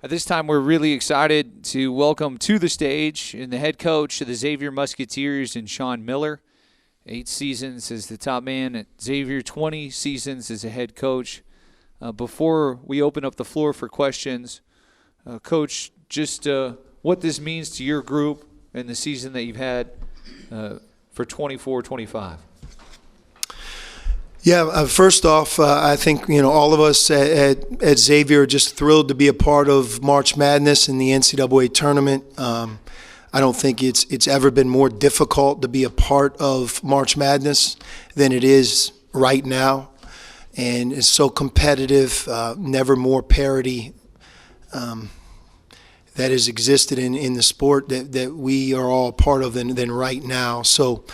At this time, we're really excited to welcome to the stage and the head coach of the Xavier Musketeers and Sean Miller. 8 seasons as the top man at Xavier, 20 seasons as a head coach. Before we open up the floor for questions, Coach, just what this means to your group and the season that you've had for 24-25. Yeah, first off, I think all of us at Xavier are just thrilled to be a part of March Madness and the NCAA tournament. I don't think it's ever been more difficult to be a part of March Madness than it is right now, and it's so competitive. Never more parity that has existed in the sport that we are all part of than right now. So.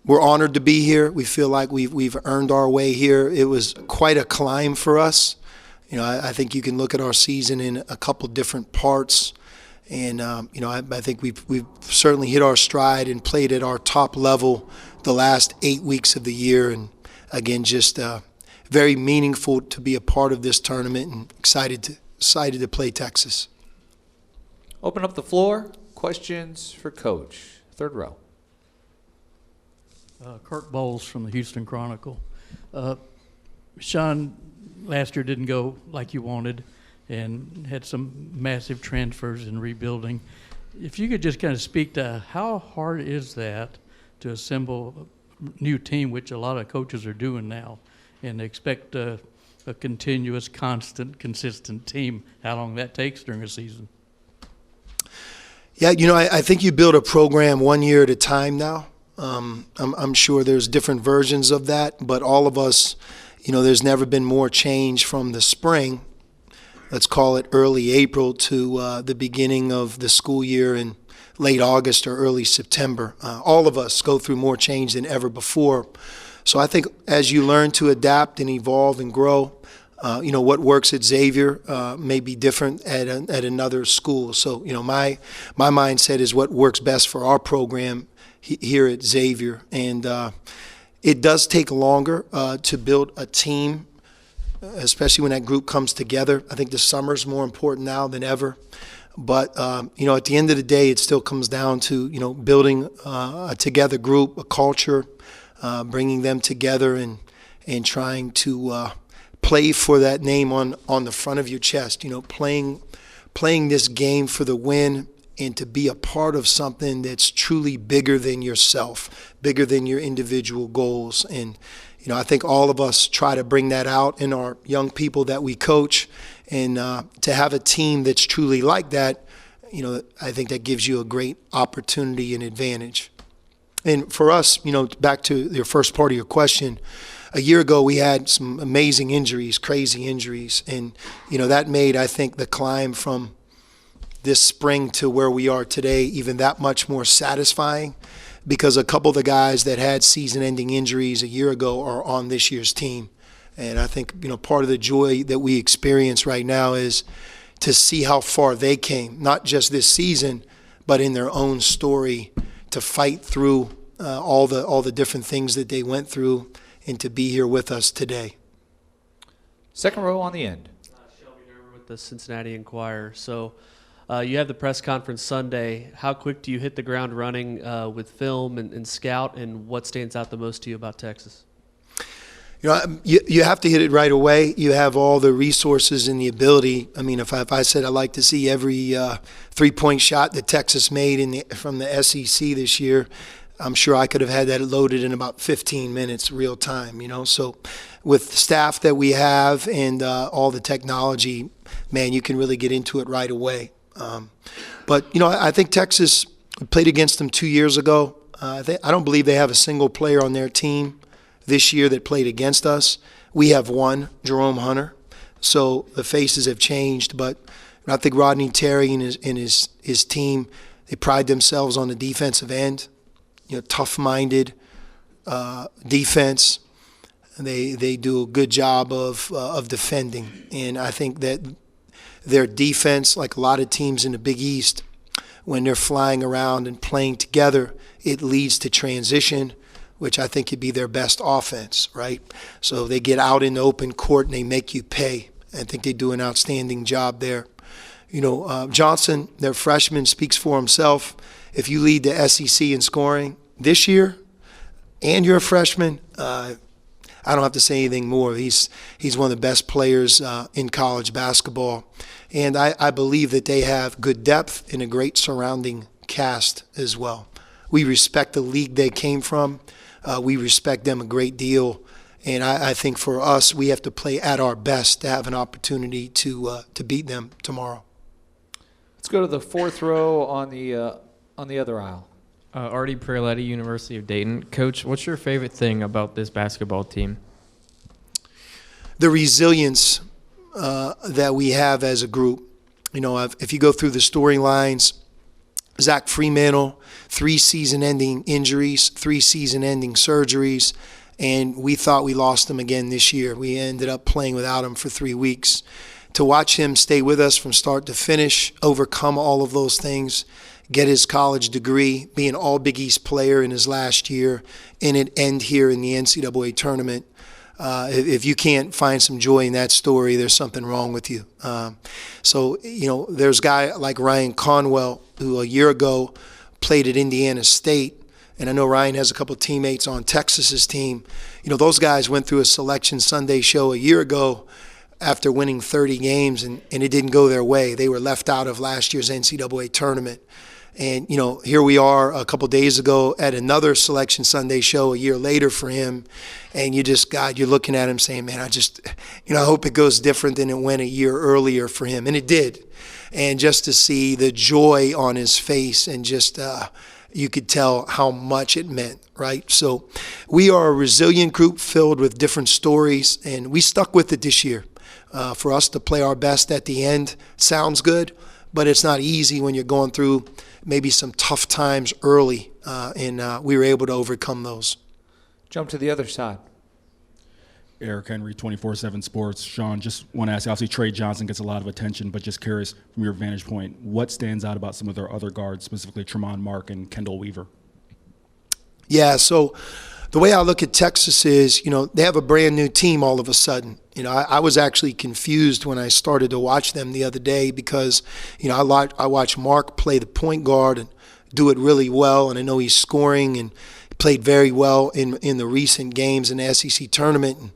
We're honored to be here. We feel like we've earned our way here. It was quite a climb for us. I think you can look at our season in a couple different parts, and I think we've certainly hit our stride and played at our top level the last 8 weeks of the year. And again, just very meaningful to be a part of this tournament, and excited to play Texas. Open up the floor. Questions for Coach. Third row. Kirk Bowles from the Houston Chronicle. Sean, last year didn't go like you wanted and had some massive transfers and rebuilding. If you could just kind of speak to how hard is that to assemble a new team, which a lot of coaches are doing now, and expect a continuous, constant, consistent team, how long that takes during a season? Yeah, I think you build a program 1 year at a time now. I'm sure there's different versions of that, but all of us, there's never been more change from the spring, let's call it early April, to the beginning of the school year in late August or early September. All of us go through more change than ever before. So I think as you learn to adapt and evolve and grow, what works at Xavier may be different at another school. So, my mindset is what works best for our program here at Xavier, and it does take longer to build a team, especially when that group comes together. I think the summer's more important now than ever, but at the end of the day, it still comes down to building a together group, a culture, bringing them together, and trying to play for that name on the front of your chest. Playing this game for the win, and to be a part of something that's truly bigger than yourself, bigger than your individual goals. And, I think all of us try to bring that out in our young people that we coach. And to have a team that's truly like that, I think that gives you a great opportunity and advantage. And for us, back to your first part of your question, a year ago we had some amazing injuries, crazy injuries. And, that made, I think, the climb from this spring to where we are today even that much more satisfying, because a couple of the guys that had season-ending injuries a year ago are on this year's team. And I think part of the joy that we experience right now is to see how far they came, not just this season, but in their own story, to fight through all the different things that they went through, and to be here with us today. Second row on the end. Shelby Gerber with the Cincinnati Enquirer. So you have the press conference Sunday. How quick do you hit the ground running with film and scout, and what stands out the most to you about Texas? You have to hit it right away. You have all the resources and the ability. I mean, if I said I'd like to see every three-point shot that Texas made from the SEC this year, I'm sure I could have had that loaded in about 15 minutes real time, So with the staff that we have and all the technology, man, you can really get into it right away. But I think Texas played against them 2 years ago. I don't believe they have a single player on their team this year that played against us. We have one, Jerome Hunter. So the faces have changed, but I think Rodney Terry and his team, they pride themselves on the defensive end. Tough-minded defense. They do a good job of defending, and I think that their defense, like a lot of teams in the Big East, when they're flying around and playing together, it leads to transition, which I think could be their best offense, right? So they get out in the open court and they make you pay. I think they do an outstanding job there. Johnson, their freshman, speaks for himself. If you lead the SEC in scoring this year and you're a freshman, I don't have to say anything more. He's one of the best players in college basketball. And I believe that they have good depth and a great surrounding cast as well. We respect the league they came from. We respect them a great deal. And I think for us, we have to play at our best to have an opportunity to beat them tomorrow. Let's go to the fourth row on the other aisle. Artie Perletti, University of Dayton. Coach, what's your favorite thing about this basketball team? The resilience that we have as a group. If you go through the storylines, Zach Fremantle, 3 season-ending injuries, 3 season-ending surgeries, and we thought we lost him again this year. We ended up playing without him for 3 weeks. To watch him stay with us from start to finish, overcome all of those things, get his college degree, be an All Big East player in his last year, and it end here in the NCAA tournament. If you can't find some joy in that story, there's something wrong with you. There's a guy like Ryan Conwell who a year ago played at Indiana State, and I know Ryan has a couple of teammates on Texas's team. Those guys went through a Selection Sunday show a year ago after winning 30 games, and it didn't go their way. They were left out of last year's NCAA tournament. And, here we are a couple days ago at another Selection Sunday show a year later for him. And you're looking at him saying, man, I hope it goes different than it went a year earlier for him. And it did. And just to see the joy on his face and you could tell how much it meant, right? So we are a resilient group filled with different stories, and we stuck with it this year. For us to play our best at the end sounds good, but it's not easy when you're going through maybe some tough times early, and we were able to overcome those. Jump to the other side. Eric Henry, 24/7 Sports. Sean, just want to ask, obviously Trey Johnson gets a lot of attention, but just curious from your vantage point, what stands out about some of their other guards, specifically Tremont Mark and Kendall Weaver? Yeah, so the way I look at Texas is, they have a brand new team all of a sudden. I was actually confused when I started to watch them the other day because, I watched Mark play the point guard and do it really well, and I know he's scoring and played very well in the recent games in the SEC tournament. And,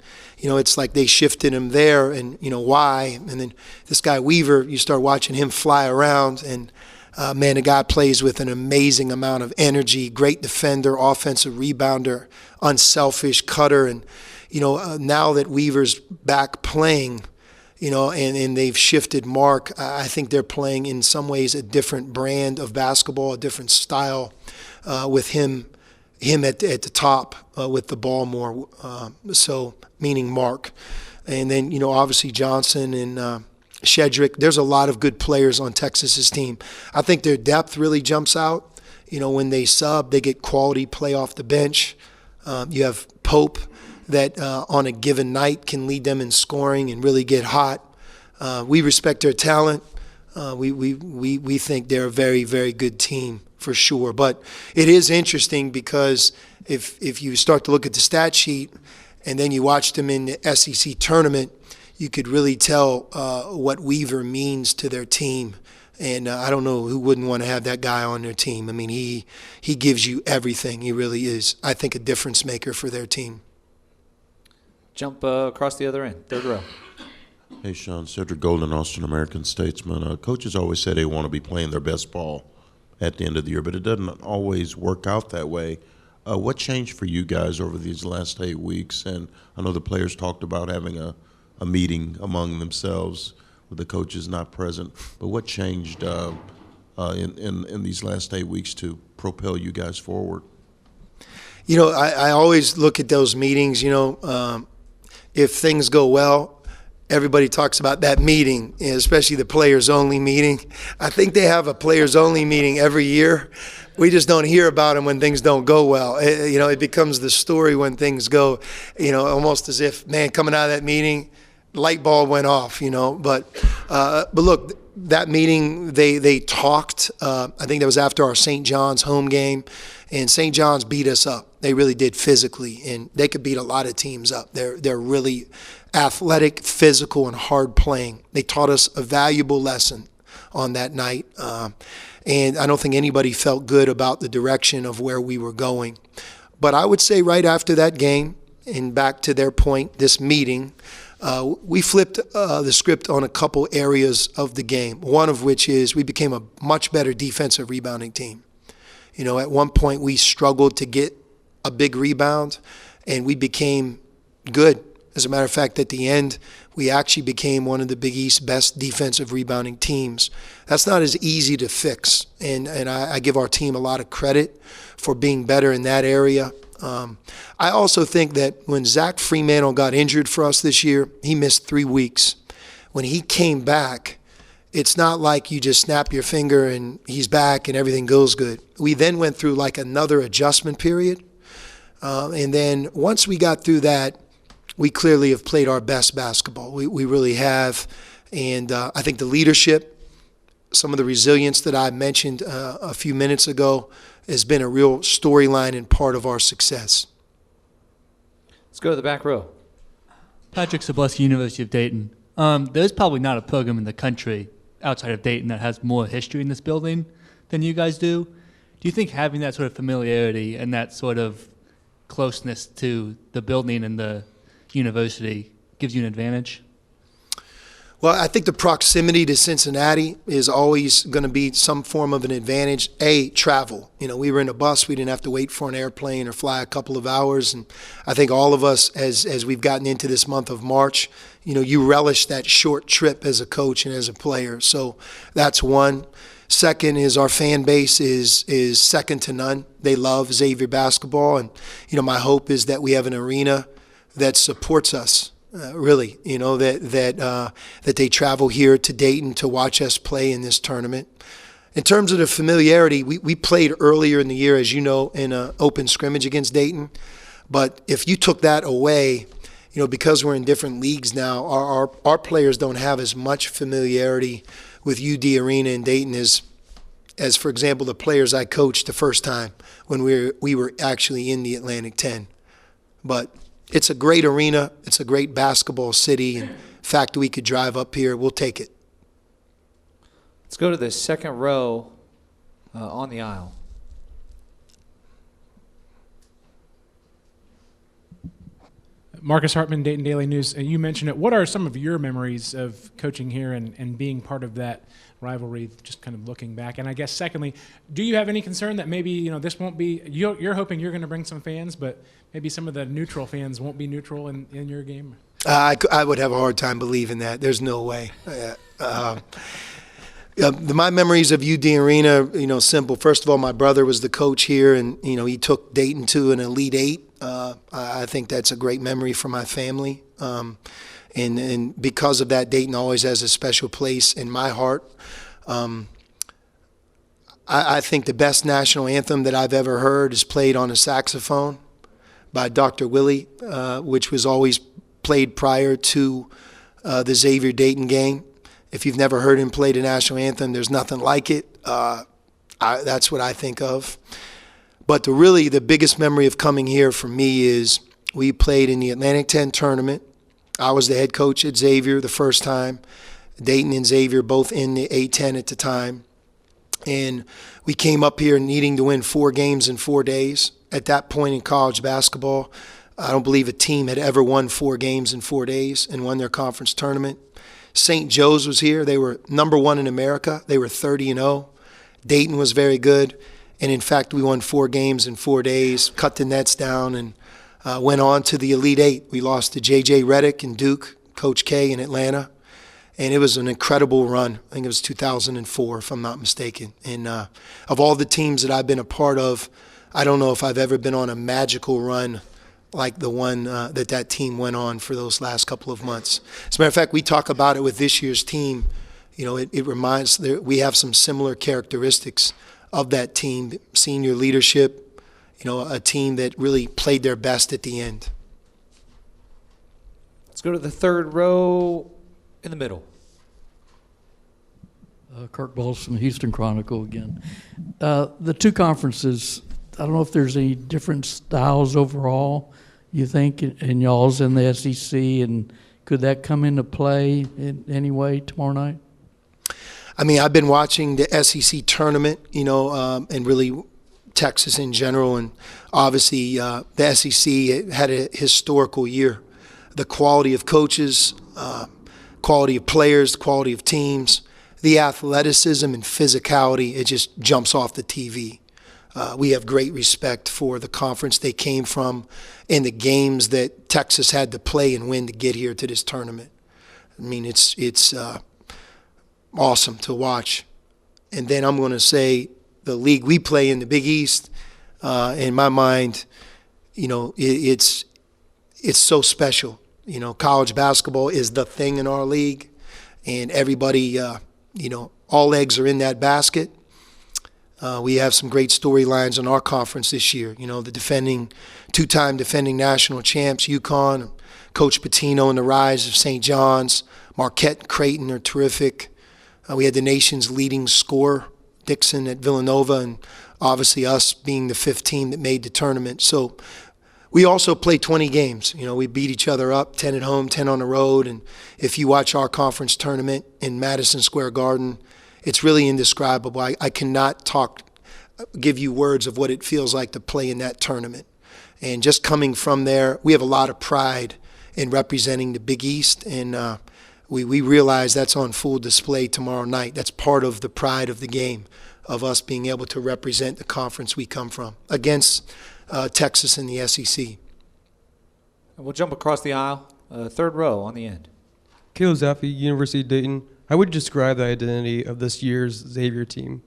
it's like they shifted him there, and, why? And then this guy Weaver, you start watching him fly around, and the guy plays with an amazing amount of energy, great defender, offensive rebounder, unselfish cutter. And, now that Weaver's back playing, and they've shifted Mark, I think they're playing in some ways a different brand of basketball, a different style with him at the top with the ball more, meaning Mark. And then, obviously Johnson and Shedrick. There's a lot of good players on Texas's team. I think their depth really jumps out. When they sub, they get quality play off the bench. You have Pope that on a given night can lead them in scoring and really get hot. We respect their talent. We think they're a very, very good team for sure. But it is interesting because if you start to look at the stat sheet and then you watch them in the SEC tournament, you could really tell what Weaver means to their team. And I don't know who wouldn't want to have that guy on their team. I mean, he gives you everything. He really is, I think, a difference maker for their team. Jump across the other end, third row. Hey, Sean, Cedric Golden, Austin American Statesman. Coaches always say they want to be playing their best ball at the end of the year, but it doesn't always work out that way. What changed for you guys over these last 8 weeks? And I know the players talked about having a meeting among themselves with the coaches not present, but what changed in these last 8 weeks to propel you guys forward? I always look at those meetings, if things go well, everybody talks about that meeting, especially the players-only meeting. I think they have a players-only meeting every year. We just don't hear about them when things don't go well. It becomes the story when things go, almost as if, man, coming out of that meeting, light bulb went off, But look, that meeting, they talked. I think that was after our St. John's home game, and St. John's beat us up. They really did physically, and they could beat a lot of teams up. They're really athletic, physical, and hard playing. They taught us a valuable lesson. on that night. And I don't think anybody felt good about the direction of where we were going. But I would say right after that game, and back to their point, this meeting, we flipped the script on a couple areas of the game, one of which is we became a much better defensive rebounding team. You know, at one point we struggled to get a big rebound, and we became good. As a matter of fact, at the end, we actually became one of the Big East's best defensive rebounding teams. That's not as easy to fix, and I give our team a lot of credit for being better in that area. I also think that when Zach Fremantle got injured for us this year, he missed 3 weeks. When he came back, it's not like you just snap your finger and he's back and everything goes good. We then went through like another adjustment period. And then once we got through that, we clearly have played our best basketball. We really have. And I think the leadership, some of the resilience that I mentioned a few minutes ago, has been a real storyline and part of our success. Let's go to the back row. Patrick Sableski, University of Dayton. There's probably not a program in the country outside of Dayton that has more history in this building than you guys do. Do you think having that sort of familiarity and that sort of closeness to the building and the university gives you an advantage? Well, I think the proximity to Cincinnati is always going to be some form of an advantage. Travel. You know, we were in a bus. We didn't have to wait for an airplane or fly a couple of hours. And I think all of us, as we've gotten into this month of March, you know, you relish that short trip as a coach and as a player. So that's one. Second is our fan base is second to none. They love Xavier basketball. And, you know, my hope is that we have an arena that supports us. Really, you know, that they travel here to Dayton to watch us play in this tournament. In terms of the familiarity, we played earlier in the year, as you know, in an open scrimmage against Dayton. But if you took that away, you know, because we're in different leagues now, our players don't have as much familiarity with UD Arena in Dayton as for example, the players I coached the first time when we were actually in the Atlantic 10. But it's a great arena. It's a great basketball city. And the fact that we could drive up here, we'll take it. Let's go to the second row on the aisle. Marcus Hartman, Dayton Daily News. You mentioned it. What are some of your memories of coaching here and being part of that rivalry, just kind of looking back? And I guess secondly, do you have any concern that maybe, you know, this won't be, you're hoping you're going to bring some fans, but maybe some of the neutral fans won't be neutral in your game? I would have a hard time believing that. There's no way. My memories of UD Arena, you know, simple. First of all, my brother was the coach here, and, you know, he took Dayton to an Elite Eight. I think that's a great memory for my family. And because of that, Dayton always has a special place in my heart. I think the best national anthem that I've ever heard is played on a saxophone by Dr. Willie, which was always played prior to the Xavier Dayton game. If you've never heard him play the national anthem, there's nothing like it. That's what I think of. But the biggest memory of coming here for me is we played in the Atlantic 10 tournament. I was the head coach at Xavier the first time. Dayton and Xavier both in the A10 at the time. And we came up here needing to win 4 games in 4 days. At that point in college basketball, I don't believe a team had ever won 4 games in 4 days and won their conference tournament. St. Joe's was here. They were number 1 in America. They were 30-0. Dayton was very good. And in fact, we won 4 games in 4 days, cut the nets down, and went on to the Elite Eight. We lost to J.J. Redick and Duke, Coach K in Atlanta. And it was an incredible run. I think it was 2004, if I'm not mistaken. And of all the teams that I've been a part of, I don't know if I've ever been on a magical run like the one that team went on for those last couple of months. As a matter of fact, we talk about it with this year's team. You know, it reminds, we have some similar characteristics of that team, senior leadership, you know, a team that really played their best at the end. Let's go to the third row in the middle. Kirk Bowles from the Houston Chronicle again. The two conferences, I don't know if there's any different styles overall, you think, in y'all's in the SEC, and could that come into play in any way tomorrow night? I mean, I've been watching the SEC tournament, and really Texas in general, and obviously the SEC had a historical year. The quality of coaches, quality of players, quality of teams, the athleticism and physicality, it just jumps off the TV. We have great respect for the conference they came from and the games that Texas had to play and win to get here to this tournament. I mean, it's awesome to watch. And then I'm going to say the league we play in, the Big East, in my mind, it's so special. College basketball is the thing in our league, and everybody, all eggs are in that basket. We have some great storylines in our conference this year. The two-time defending national champs, UConn, Coach Pitino and the rise of St. John's, Marquette and Creighton are terrific. We had the nation's leading scorer, Dixon at Villanova, and obviously us being the fifth team that made the tournament. So we also play 20 games. We beat each other up, 10 at home, 10 on the road. And if you watch our conference tournament in Madison Square Garden, it's really indescribable. I cannot give you words of what it feels like to play in that tournament. And just coming from there, we have a lot of pride in representing the Big East, and we realize that's on full display tomorrow night. That's part of the pride of the game, of us being able to represent the conference we come from against Texas and the SEC. We'll jump across the aisle, third row on the end. Caleb Zaffe, University of Dayton. How would you describe the identity of this year's Xavier team?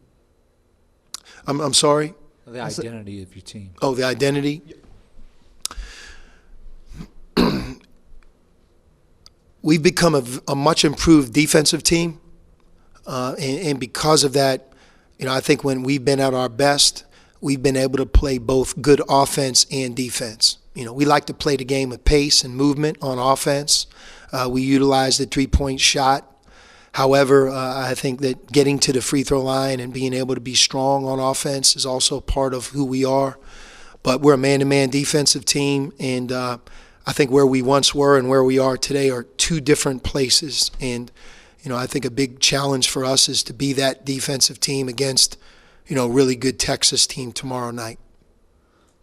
I'm sorry? The identity of your team. Oh, the identity? We've become a much improved defensive team, and because of that, I think when we've been at our best, we've been able to play both good offense and defense. We like to play the game with pace and movement on offense. We utilize the three-point shot. However, I think that getting to the free throw line and being able to be strong on offense is also part of who we are. But we're a man-to-man defensive team, and I think where we once were and where we are today are two different places. And, I think a big challenge for us is to be that defensive team against, a really good Texas team tomorrow night.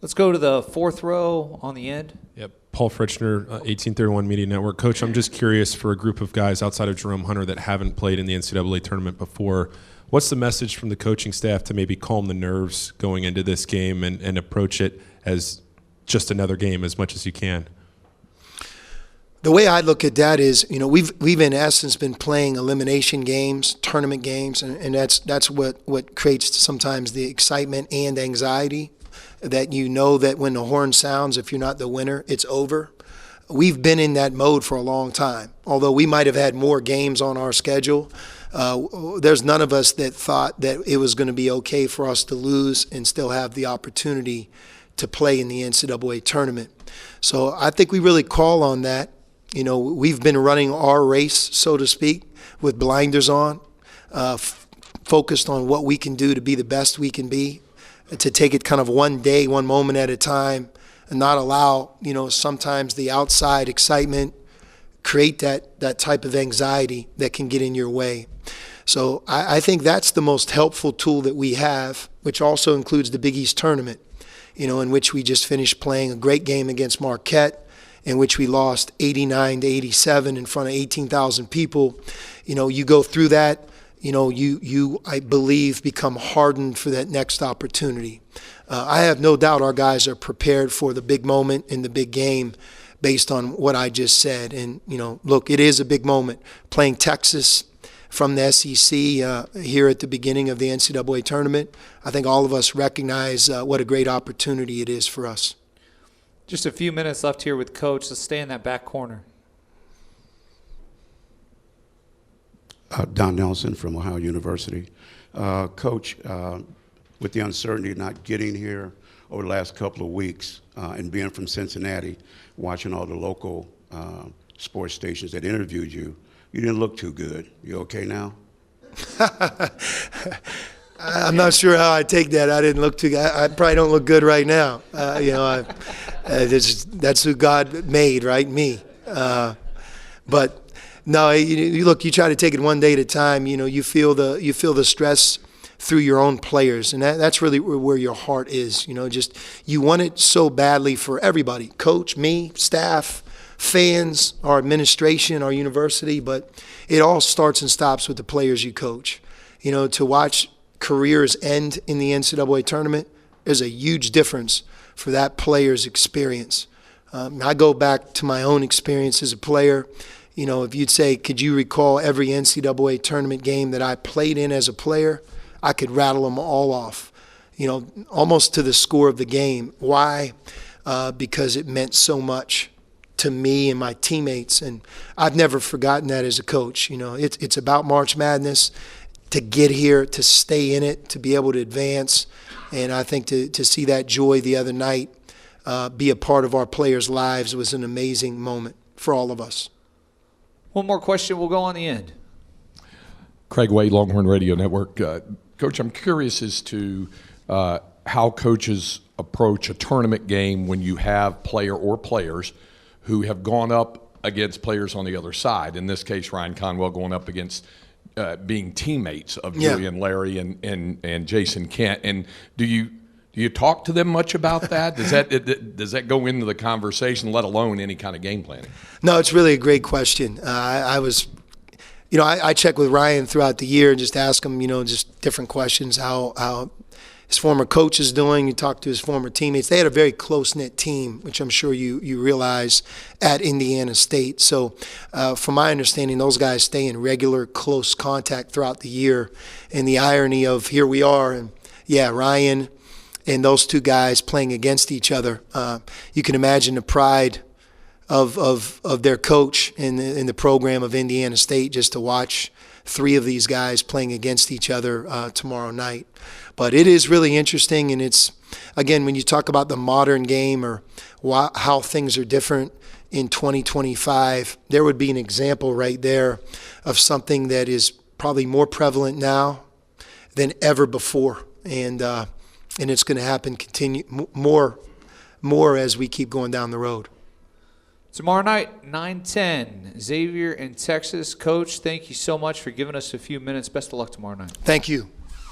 Let's go to the fourth row on the end. Yep. Paul Fritchner, 1831 Media Network. Coach, I'm just curious, for a group of guys outside of Jerome Hunter that haven't played in the NCAA tournament before, what's the message from the coaching staff to maybe calm the nerves going into this game and approach it as just another game as much as you can? The way I look at that is, we've in essence been playing elimination games, tournament games, and that's what creates sometimes the excitement and anxiety, that that when the horn sounds, if you're not the winner, it's over. We've been in that mode for a long time. Although we might have had more games on our schedule, there's none of us that thought that it was going to be okay for us to lose and still have the opportunity to play in the NCAA tournament. So I think we really call on that. We've been running our race, so to speak, with blinders on, focused on what we can do to be the best we can be, to take it kind of one day, one moment at a time, and not allow, sometimes the outside excitement create that type of anxiety that can get in your way. So I think that's the most helpful tool that we have, which also includes the Big East tournament, in which we just finished playing a great game against Marquette, in which we lost 89-87 in front of 18,000 people. You go through that, you I believe, become hardened for that next opportunity. I have no doubt our guys are prepared for the big moment in the big game based on what I just said. And, look, it is a big moment. Playing Texas from the SEC here at the beginning of the NCAA tournament, I think all of us recognize what a great opportunity it is for us. Just a few minutes left here with Coach. Let's stay in that back corner. Don Nelson from Ohio University. Coach, with the uncertainty of not getting here over the last couple of weeks and being from Cincinnati, watching all the local sports stations that interviewed you, you didn't look too good. You okay now? I'm not sure how I take that. I didn't look too good. I probably don't look good right now. That's who God made, right? Me. But No, look, you try to take it one day at a time. You feel the stress through your own players, and that's really where your heart is. Just you want it so badly for everybody, coach, me, staff, fans, our administration, our university, but it all starts and stops with the players you coach. To watch careers end in the NCAA tournament, there's a huge difference for that player's experience. I go back to my own experience as a player. If you'd say, could you recall every NCAA tournament game that I played in as a player, I could rattle them all off, almost to the score of the game. Why? Because it meant so much to me and my teammates, and I've never forgotten that as a coach. It's about March Madness, to get here, to stay in it, to be able to advance, and I think to see that joy the other night be a part of our players' lives was an amazing moment for all of us. One more question, we'll go on the end. Craig Wade, Longhorn Radio Network. Coach, I'm curious as to how coaches approach a tournament game when you have player or players who have gone up against players on the other side. In this case, Ryan Conwell going up against being teammates of Julian Larry and Jason Kent. And do you talk to them much about that? Does that go into the conversation, let alone any kind of game planning? No, it's really a great question. I check with Ryan throughout the year and just ask him, just different questions, how his former coach is doing. You talk to his former teammates. They had a very close-knit team, which I'm sure you realize, at Indiana State. So from my understanding, those guys stay in regular, close contact throughout the year. And the irony of here we are, and Ryan and those two guys playing against each other. You can imagine the pride of their coach in the program of Indiana State just to watch three of these guys playing against each other tomorrow night. But it is really interesting, and it's, again, when you talk about the modern game or how things are different in 2025, there would be an example right there of something that is probably more prevalent now than ever before. And it's going to happen more as we keep going down the road. Tomorrow night, 9:10, Xavier in Texas. Coach, thank you so much for giving us a few minutes. Best of luck tomorrow night. Thank you.